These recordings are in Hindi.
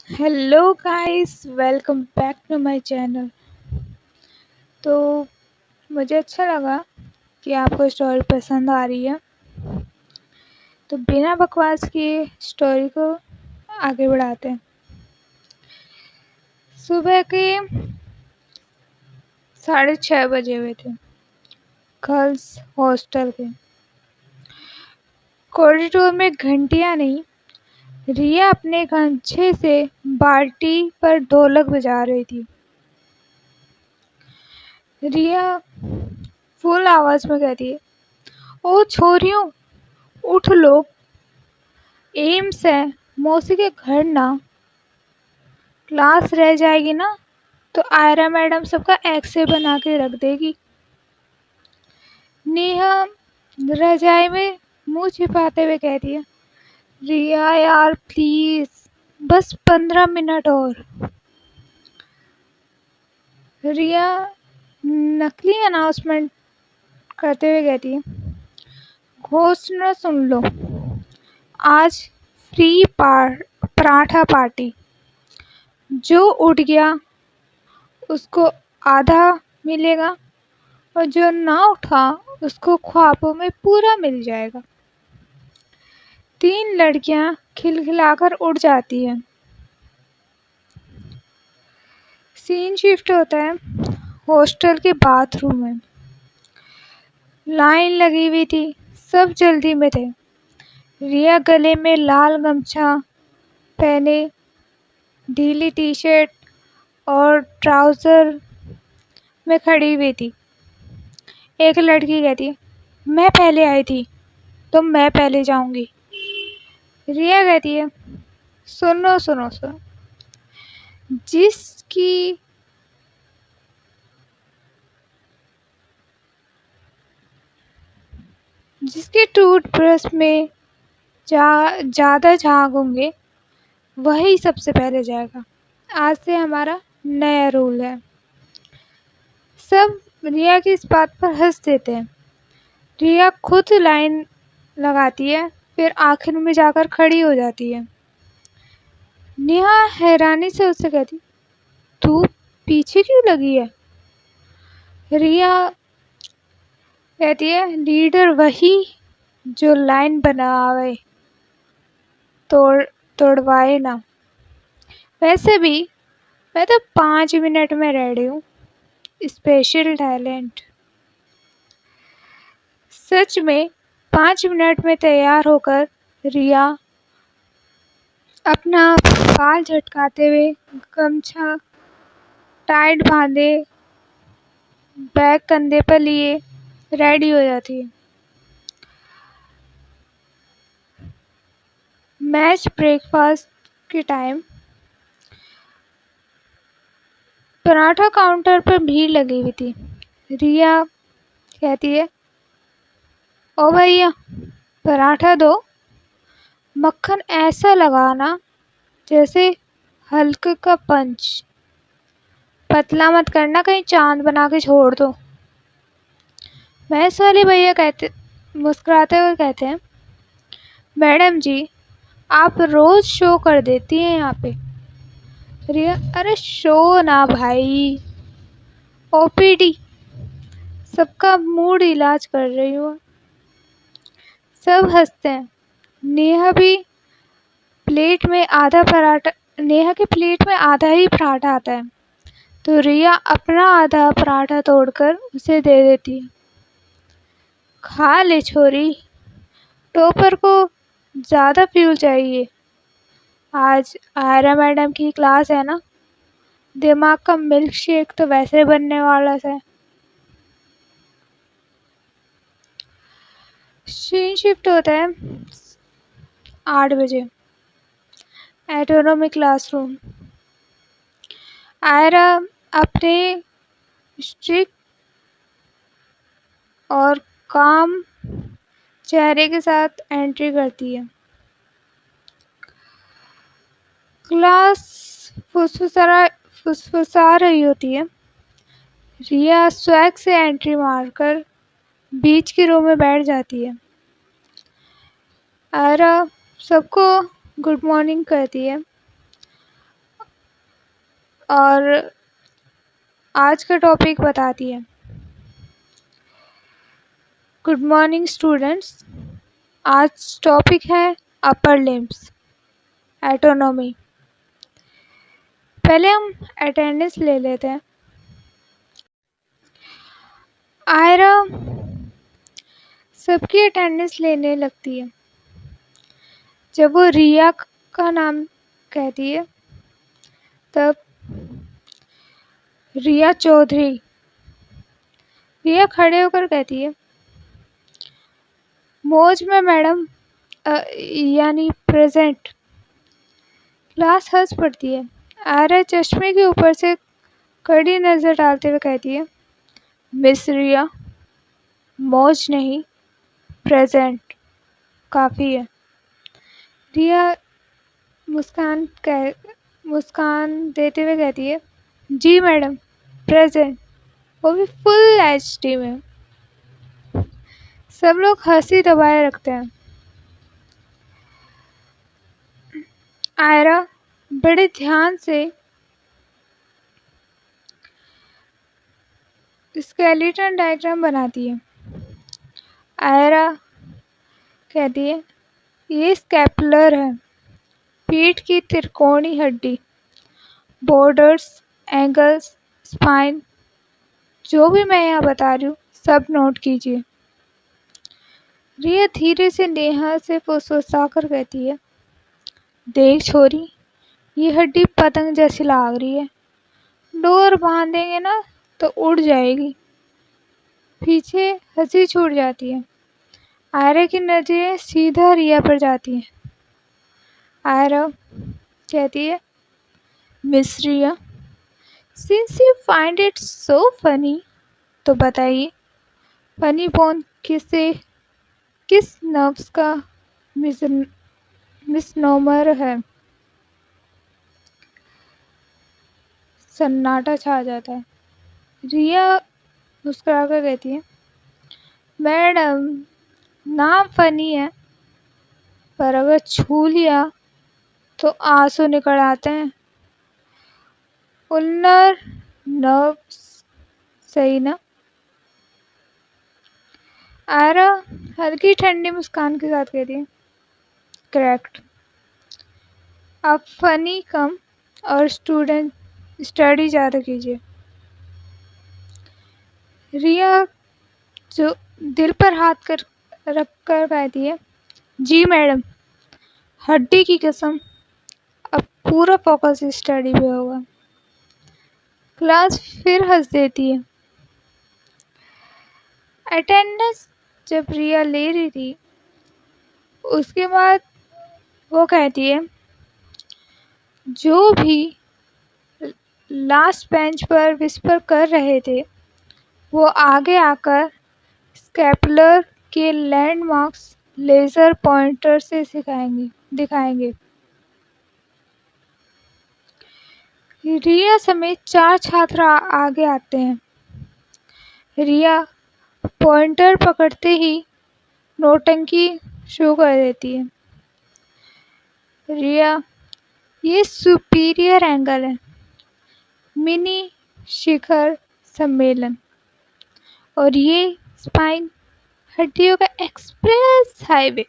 Hello guys, welcome back to my channel. तो मुझे अच्छा लगा कि आपको स्टोरी पसंद आ रही है। तो बिना बकवास किए स्टोरी को आगे बढ़ाते हैं। सुबह के 6:30 बजे हुए थे। गर्ल्स हॉस्टल के कॉरिडोर में घंटियां नहीं, रिया अपने गमछे से बाल्टी पर ढोलक बजा रही थी। रिया फुल आवाज में कहती है, ओ छोरियों, उठ लो, एम्स है, मौसी के घर ना, क्लास रह जाएगी ना तो आयरा मैडम सबका एक्स-रे बना के रख देगी। नेहा रजाई में मुंह छिपाते हुए कहती है, रिया यार प्लीज, बस 15 मिनट और। रिया नकली अनाउंसमेंट करते हुए कहती है, घोषणा सुन लो, आज फ्री पराठा पार्टी, जो उठ गया उसको आधा मिलेगा और जो ना उठा उसको ख्वाबों में पूरा मिल जाएगा। 3 लड़कियां खिलखिलाकर उठ जाती हैं। सीन शिफ्ट होता है हॉस्टल के बाथरूम में। लाइन लगी हुई थी, सब जल्दी में थे। रिया गले में लाल गमछा पहने, ढीली टी-शर्ट और ट्राउजर में खड़ी हुई थी। एक लड़की कहती है, मैं पहले आई थी तो मैं पहले जाऊंगी। रिया कहती है, सुनो सुनो सुनो, जिसकी जिसके टूथब्रश में ज़्यादा झाग होंगे वही सबसे पहले जाएगा। आज से हमारा नया रूल है। सब रिया की इस बात पर हंस देते हैं। रिया खुद लाइन लगाती है, फिर आखिर में जाकर खड़ी हो जाती है। नेहा हैरानी से उससे कहती, तू पीछे क्यों लगी है? रिया कहती है, लीडर वही जो लाइन बनावे, तोड़वाए ना। वैसे भी मैं तो 5 मिनट में रेडी हूँ, स्पेशल टैलेंट। सच में 5 मिनट में तैयार होकर रिया अपना बाल झटकाते हुए, गमछा टाइट बांधे, बैग कंधे पर लिए रेडी हो जाती है। मैच ब्रेकफास्ट के टाइम पराठा काउंटर पर भीड़ लगी हुई थी। रिया कहती है, ओ भैया पराठा दो, मक्खन ऐसा लगाना जैसे हल्क का पंच, पतला मत करना कहीं चांद बना के छोड़ दो। मैथ्स वाले भैया मुस्कुराते हुए कहते हैं, मैडम जी आप रोज शो कर देती हैं यहाँ पे। रिया, अरे शो ना भाई, ओपीडी, सबका मूड इलाज कर रही हूँ। सब हंसते हैं। नेहा भी प्लेट में नेहा के प्लेट में आधा ही पराठा आता है, तो रिया अपना आधा पराठा तोड़कर उसे दे देती है। खा ले छोरी, टॉपर को ज़्यादा फ्यूल चाहिए। आज आयरा मैडम की क्लास है ना, दिमाग का मिल्क शेक तो वैसे बनने वाला है। सीन शिफ्ट होता है 8 बजे। Autonomy classroom. आयरा अपने स्ट्रिक्ट और काम चेहरे के साथ एंट्री करती है। क्लास फुसफुसा रही होती है। रिया स्वैग से एंट्री मारकर बीच की रो में बैठ जाती है। आयरा सबको गुड मॉर्निंग कहती है और आज का टॉपिक बताती है। Good morning students. आज टॉपिक है अपर लिम्स एटोनॉमी। पहले हम अटेंडेंस ले लेते हैं। आयरा सबकी अटेंडेंस लेने लगती है। जब वो रिया का नाम कहती है तब रिया चौधरी, रिया खड़े होकर कहती है, मौज में मैडम, यानी प्रेजेंट। क्लास हंस पड़ती है। आयरा चश्मे के ऊपर से कड़ी नजर डालते हुए कहती है, मिस रिया, मौज नहीं, प्रेजेंट काफी है। रिया मुस्कान देते हुए कहती है, जी मैडम, प्रेजेंट, वो भी फुल एचडी में। सब लोग हंसी दबाए रखते हैं। आयरा बड़े ध्यान से स्केलेटन डायग्राम बनाती है। आयरा कहती है, ये स्कैपुलर है, पीठ की त्रिकोणी हड्डी, बॉर्डर्स, एंगल्स, स्पाइन, जो भी मैं यहाँ बता रही हूँ सब नोट कीजिए। रिया धीरे से नेहा से फुसफुसाकर कहती है, देख छोरी, ये हड्डी पतंग जैसी लाग रही है, डोर बांधेंगे ना तो उड़ जाएगी। पीछे हंसी छूट जाती है। आयरा की नजरें सीधा रिया पर जाती हैं। आयरा कहती है, miss Riya, since you find it so funny, तो बताइए फनी बोन किस नर्व्स का मिसनोमर है। सन्नाटा छा जाता है। रिया मुस्कुराकर कहती है, मैडम, नाम फनी है, पर अगर छू लिया तो आंसू निकल आते हैं। उल्नर नर्व्स, सही ना? आयरा हल्की ठंडी मुस्कान के साथ कहती है, करेक्ट। आप फनी कम और स्टडी ज़्यादा कीजिए। रिया जो दिल पर हाथ रख कर कहती है, जी मैडम, हड्डी की कसम, अब पूरा फोकस स्टडी पे होगा। क्लास फिर हंस देती है। अटेंडेंस जब रिया ले रही थी उसके बाद वो कहती है, जो भी लास्ट बेंच पर विस्पर कर रहे थे वो आगे आकर स्कैपुलर के लैंडमार्क्स लेजर पॉइंटर से दिखाएंगे। रिया समेत 4 छात्र आगे आते हैं। रिया पॉइंटर पकड़ते ही नौटंकी शुरू कर देती है। रिया, ये सुपीरियर एंगल है, मिनी शिखर सम्मेलन, और ये स्पाइन, हड्डियों का एक्सप्रेस हाईवे।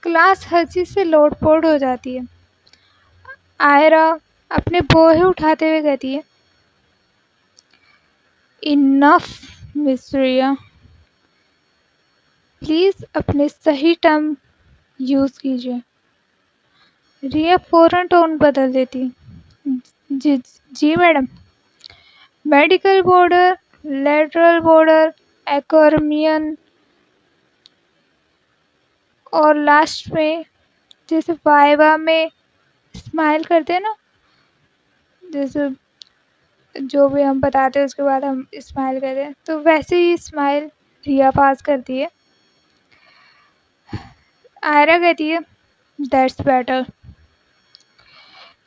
क्लास हंसी से लोटपोट हो जाती है। आयरा अपने बोहे उठाते हुए कहती है, इनफ मिस रिया, प्लीज अपने सही टर्म यूज कीजिए। रिया फौरन टोन बदल देती है, जी madam, medical border, lateral border, acromion, और लास्ट में जैसे वाइवा में स्माइल करते हैं ना, जैसे जो भी हम बताते हैं उसके बाद हम स्माइल करते हैं, तो वैसे ही स्माइल रिया पास करती है। आयरा कहती है, दैट्स बेटर।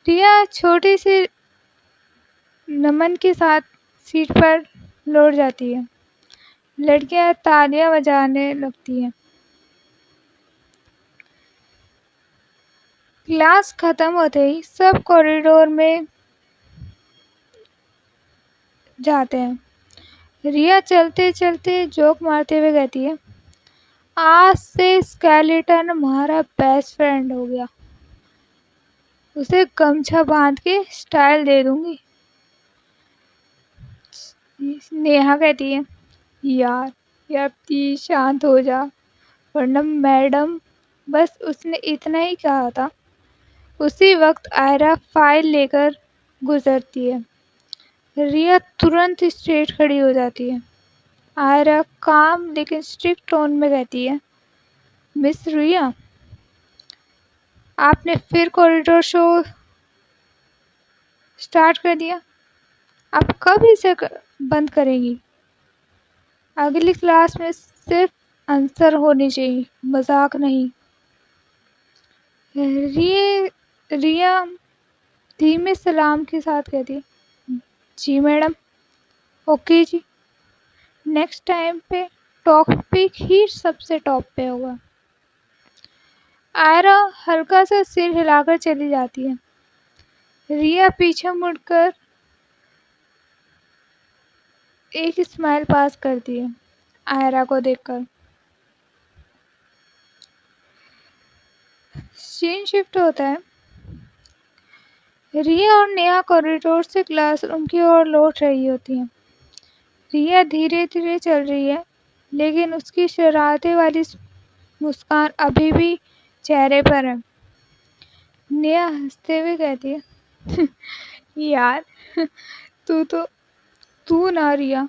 रिया छोटी सी नमन के साथ सीट पर लौट जाती है। लड़कियां तालियां बजाने लगती हैं। क्लास खत्म होते ही सब कॉरिडोर में जाते हैं। रिया चलते चलते जोक मारते हुए कहती है, आज से स्केलेटन हमारा बेस्ट फ्रेंड हो गया, उसे गमछा बांध के स्टाइल दे दूंगी। नेहा कहती है, यार यार प्लीज शांत हो जा, वरना मैडम। बस उसने इतना ही कहा था। उसी वक्त आयरा फाइल लेकर गुजरती है। रिया तुरंत स्ट्रेट खड़ी हो जाती है। आयरा काम लेकिन स्ट्रिक्ट टोन में कहती है, मिस रिया, आपने फिर कॉरिडोर शो स्टार्ट कर दिया। आप कब इसे बंद करेंगी? अगली क्लास में सिर्फ आंसर होनी चाहिए, मजाक नहीं। रिया धीमे सलाम के साथ कहती है, जी मैडम, ओके जी। नेक्स्ट टाइम पे टॉपिक ही सबसे टॉप पे होगा। आयरा हल्का सा सिर हिलाकर चली जाती है। रिया पीछे मुड़कर एक स्माइल पास करती है आयरा को देखकर। सीन शिफ्ट होता है। रिया और नेहा कॉरिडोर से क्लासरूम की ओर लौट रही होती हैं। रिया धीरे धीरे चल रही है, लेकिन उसकी शरारते वाली मुस्कान अभी भी चेहरे पर है। नेहा हंसते हुए कहती है, यार तू ना रिया,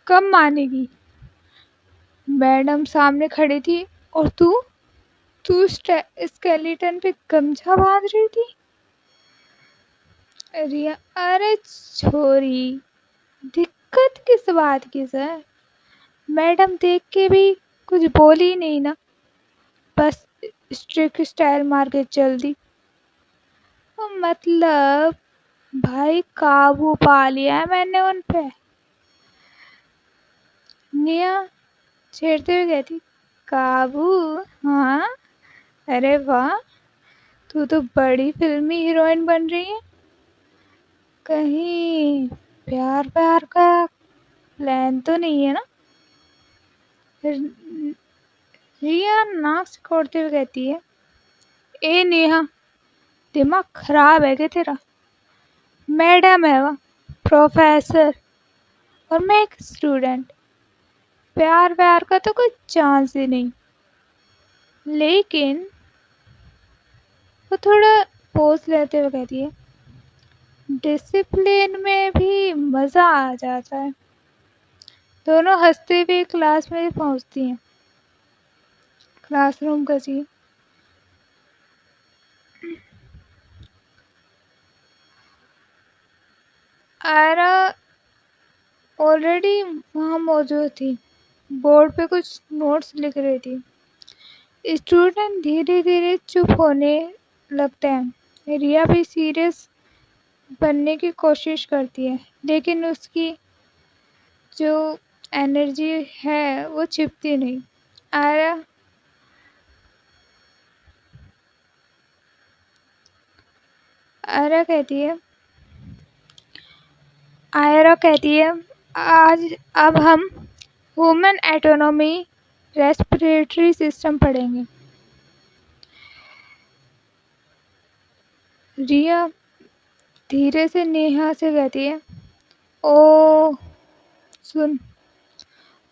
कब मानेगी? मैडम सामने खड़ी थी और तू स्केलेटन पे गमछा बांध रही थी। रिया, अरे छोरी, दिक्कत किस बात की सर? मैडम देख के भी कुछ बोली नहीं ना, बस स्ट्रिक्ट स्टाइल मार के चल दी। मतलब भाई काबू पा लिया है मैंने उन पे। निया छेड़ते हुए कहती, काबू? हाँ, अरे वाह, तू तो बड़ी फिल्मी हीरोइन बन रही है। कहीं प्यार प्यार का प्लान तो नहीं है ना? रिया नाक सिकोड़ते हुए कहती है, ए नेहा, दिमाग खराब है क्या तेरा? मैडम है वह, प्रोफेसर, और मैं एक स्टूडेंट। प्यार व्यार का तो कोई चांस ही नहीं। लेकिन वो थोड़ा पोज लेते हुए कहती है, डिसिप्लिन में भी मज़ा आ जाता है। दोनों हंसते हुए क्लास में पहुंचती हैं। क्लासरूम का जी। आयरा ऑलरेडी वहाँ मौजूद थी, बोर्ड पे कुछ नोट्स लिख रही थी। स्टूडेंट धीरे धीरे चुप होने लगते हैं। रिया भी सीरियस बनने की कोशिश करती है, लेकिन उसकी जो एनर्जी है वो छिपती नहीं। आयरा कहती है, आज अब हम ह्यूमन एटोनॉमी रेस्पिरेटरी सिस्टम पढ़ेंगे। रिया धीरे से नेहा से कहती है, ओ सुन,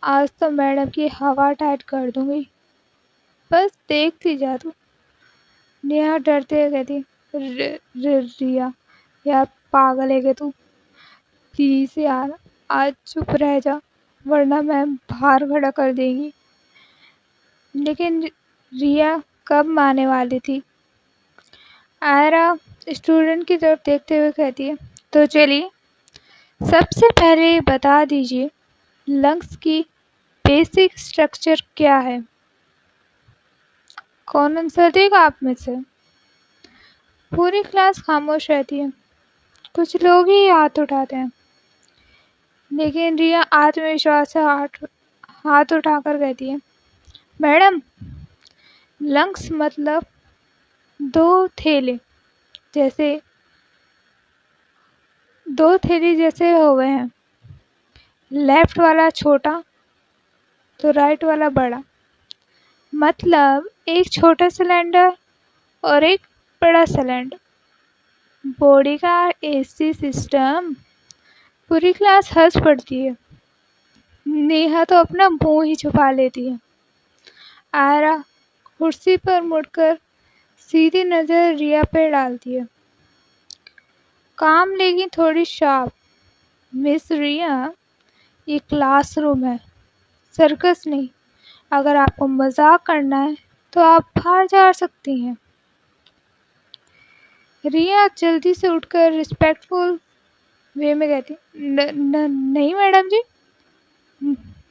आज तो मैडम की हवा टाइट कर दूंगी, बस देखती जा तू। नेहा डरते हुए कहती, रिया, यार पागल है क्या तू? प्लीज यार, आज चुप रह जा, वरना मैम बाहर खड़ा कर देंगी। लेकिन रिया कब मानने वाली थी। आयरा स्टूडेंट की तरफ देखते हुए कहती है, तो चलिए सबसे पहले बता दीजिए, लंग्स की बेसिक स्ट्रक्चर क्या है? कौन आंसर देगा आप में से? पूरी क्लास खामोश रहती है। कुछ लोग ही हाथ उठाते हैं, लेकिन रिया आत्मविश्वास से हाथ उठाकर कहती है, मैडम, लंग्स मतलब दो थैले जैसे हो गए हैं। लेफ्ट वाला छोटा तो राइट वाला बड़ा। मतलब एक छोटा सिलेंडर और एक बड़ा सिलेंडर। बॉडी का एसी सिस्टम। पूरी क्लास हंस पड़ती है। नेहा तो अपना मुंह ही छुपा लेती है। आयरा कुर्सी पर मुड़कर सीधी नजर रिया पे डालती है। काम लेकिन थोड़ी शार्प। मिस रिया, ये क्लासरूम है, सर्कस नहीं। अगर आपको मजाक करना है तो आप बाहर जा सकती हैं। रिया जल्दी से उठकर रिस्पेक्टफुल वे में कहती, नहीं मैडम जी,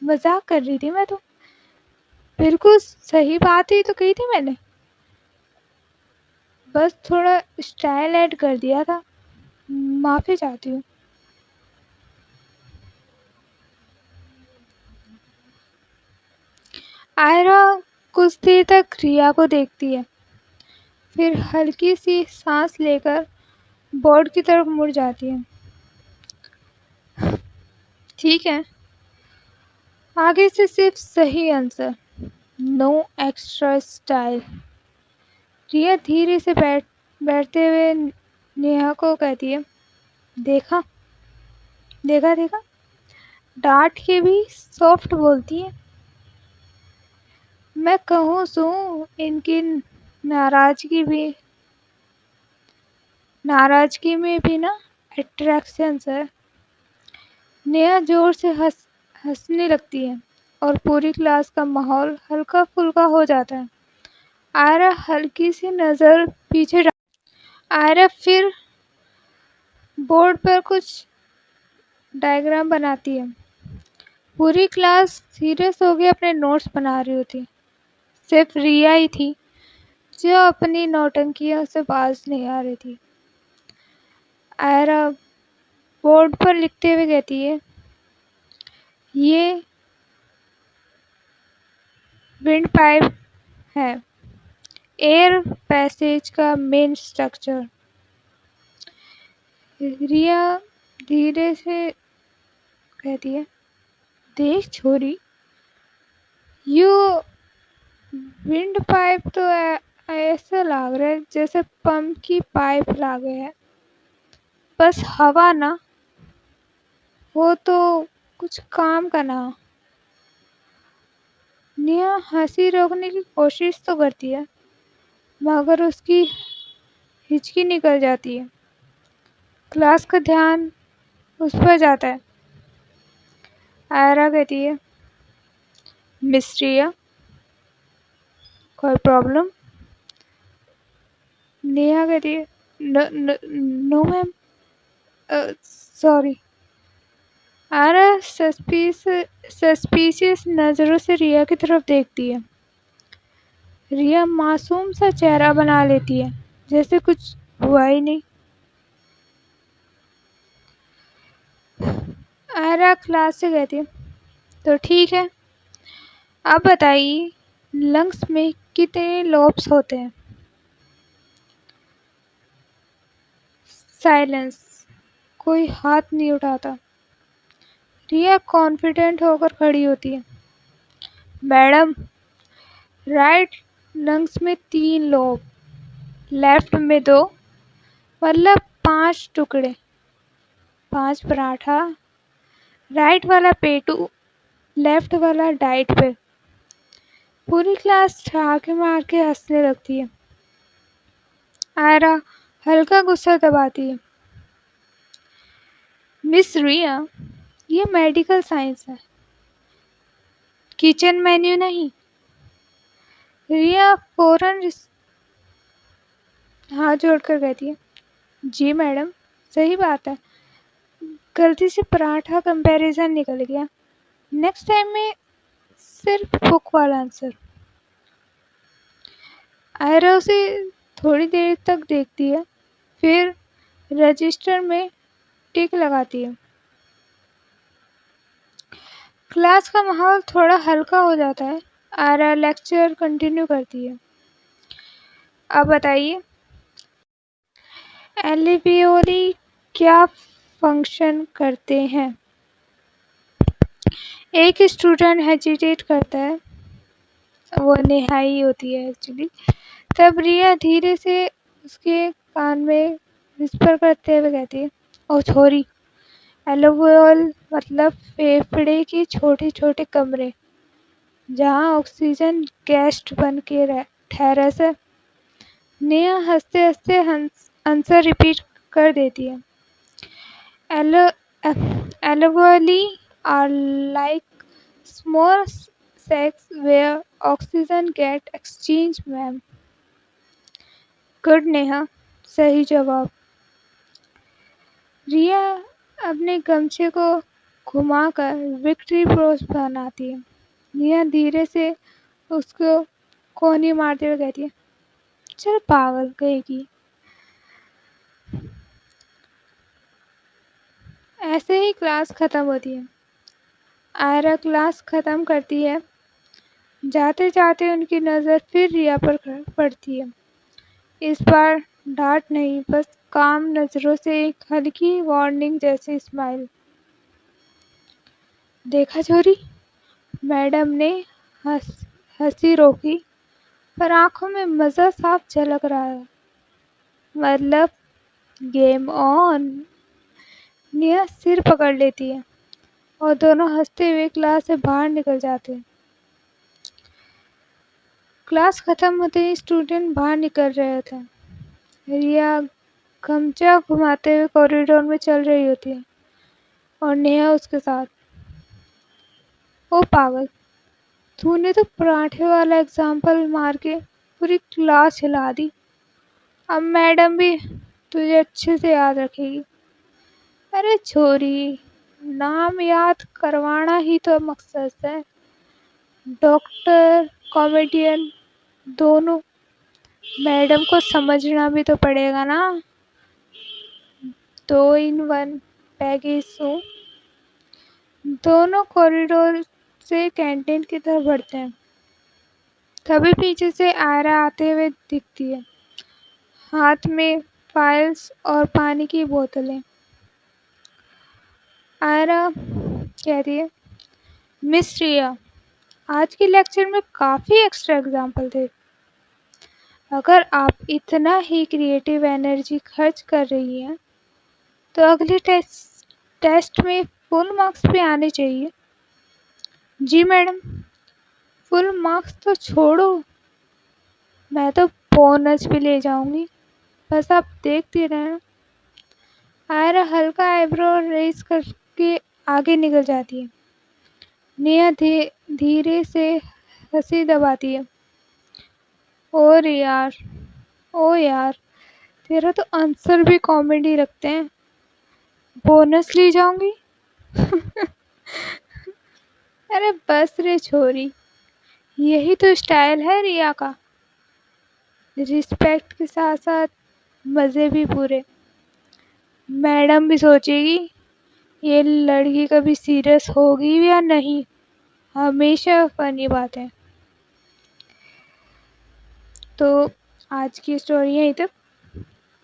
मजाक कर रही थी मैं तो। बिल्कुल सही बात ही तो कही थी मैंने, बस थोड़ा स्टाइल ऐड कर दिया था। माफी चाहती हूँ। आयरा कुछ देर तक रिया को देखती है, फिर हल्की सी सांस लेकर बोर्ड की तरफ मुड़ जाती है। ठीक है, आगे से सिर्फ सही आंसर, नो एक्स्ट्रा स्टाइल। रिया धीरे से बैठते हुए नेहा को कहती है, देखा देखा देखा, डांट के भी सॉफ्ट बोलती है। मैं कहूँ सू, इनकी नाराजगी में भी ना अट्रैक्शन है। नेहा जोर से हंसने लगती है और पूरी क्लास का माहौल हल्का फुल्का हो जाता है। आयरा हल्की सी नजर पीछे आयरा फिर बोर्ड पर कुछ डायग्राम बनाती है। पूरी क्लास सीरियस हो गई अपने नोट्स बना रही होती। सिर्फ रिया ही थी जो अपनी नौटंकियों से बाज नहीं आ रही थी। आयरा बोर्ड पर लिखते हुए कहती है, ये विंड पाइप है, एयर पैसेज का मेन स्ट्रक्चर। रिया धीरे से कहती है, देख छोरी, यू विंड पाइप तो ऐसा लग रहा है जैसे पंप की पाइप लागे है, बस हवा ना हो तो कुछ काम का ना। नेहा हंसी रोकने की कोशिश तो करती है, मगर उसकी हिचकी निकल जाती है। क्लास का ध्यान उस पर जाता है। आयरा कहती है, मिस रिया, कोई प्रॉब्लम? नेहा कहती है, no ma'am, sorry. Aira suspicious नजरों से रिया की तरफ देखती है। रिया मासूम सा चेहरा बना लेती है, जैसे कुछ हुआ ही नहीं। आयरा क्लास से कहती है, तो ठीक है, अब बताइए लंग्स में कितने लोब्स होते हैं? साइलेंस। कोई हाथ नहीं उठाता। रिया कॉन्फिडेंट होकर खड़ी होती है। मैडम, राइट लंग्स में 3 लोब, लेफ्ट में 2, मतलब 5 टुकड़े। 5 पराठा, राइट वाला पेटू, लेफ्ट वाला डाइट पे। पूरी क्लास ठहाके मार के हंसने लगती है। आयरा हल्का गुस्सा दबाती है। मिस रिया, ये मेडिकल साइंस है, किचन मेन्यू नहीं। रिया फौरन हाथ जोड़कर कहती है, जी मैडम, सही बात है, गलती से पराठा कंपैरिजन निकल गया, नेक्स्ट टाइम में सिर्फ बुक वाला आंसर। आयरा उसे थोड़ी देर तक देखती है, फिर रजिस्टर में टिक लगाती है। क्लास का माहौल थोड़ा हल्का हो जाता है। आयरा लेक्चर कंटिन्यू करती है। अब बताइए, एल्वियोली क्या फंक्शन करते हैं? एक स्टूडेंट हेजिटेट करता है, वो नेहा ही होती है एक्चुअली। तब रिया धीरे से उसके कान में विस्पर करते हुए कहती है, ओ छोरी, एलोवियल मतलब फेफड़े के छोटे छोटे कमरे जहाँ ऑक्सीजन गैस बन के ठहरा से। नेहा हंसते हंसते आंसर रिपीट कर देती है, alveoli are like small sacs where oxygen get exchanged, ma'am. Good Neha, सही जवाब। रिया अपने गमछे को घुमाकर विक्ट्री पोज बनाती है। नेहा धीरे से उसको कोहनी मारते हुए कहती है, चल पागल कहेगी। ऐसे ही क्लास खत्म होती है। आयरा क्लास खत्म करती है। जाते जाते उनकी नज़र फिर रिया पर पड़ती है। इस बार डांट नहीं, बस काम नजरों से एक हल्की वार्निंग जैसी स्माइल। देखा छोरी, मैडम ने हंसी रोकी, पर आंखों में मजा साफ झलक रहा है। मतलब गेम ऑन। निया सिर पकड़ लेती है और दोनों हंसते हुए क्लास से बाहर निकल जाते हैं। क्लास खत्म होते ही स्टूडेंट बाहर निकल रहे थे। रिया गमछा घुमाते हुए कॉरिडोर में चल रही होती है और नेहा उसके साथ। ओ पागल, तूने तो पराठे वाला एग्जाम्पल मार के पूरी क्लास हिला दी। अब मैडम भी तुझे अच्छे से याद रखेगी। अरे छोरी, नाम याद करवाना ही तो मकसद है। डॉक्टर कॉमेडियन दोनों। मैडम को समझना भी तो पड़ेगा ना। 2 in 1 पैकेज हूँ। दोनों कॉरिडोर से कैंटीन की तरफ बढ़ते हैं। तभी पीछे से आयरा आते हुए दिखती है, हाथ में फाइल्स और पानी की बोतलें। आयरा कहती है, मिस रिया, आज के लेक्चर में काफ़ी एक्स्ट्रा एग्जाम्पल थे। अगर आप इतना ही क्रिएटिव एनर्जी खर्च कर रही हैं तो अगले टेस्ट में फुल मार्क्स भी आने चाहिए। जी मैडम, फुल मार्क्स तो छोड़ो, मैं तो बोनस भी ले जाऊंगी, बस आप देखती रहना। आयरा हल्का आईब्रो रेज करके आगे निकल जाती है। नेहा धीरे से हंसी दबाती है। और यार, ओ यार, तेरा तो आंसर भी कॉमेडी रखते हैं। बोनस ले जाऊंगी। अरे बस रे छोरी, यही तो स्टाइल है रिया का। रिस्पेक्ट के साथ साथ मज़े भी पूरे। मैडम भी सोचेगी ये लड़की कभी सीरियस होगी या नहीं। हमेशा फनी बात है। तो आज की स्टोरी यहीं तक।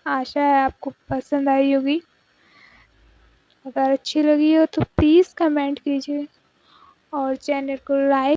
आशा है आपको पसंद आई होगी। अगर अच्छी लगी हो तो प्लीज़ कमेंट कीजिए और चैनल को लाइक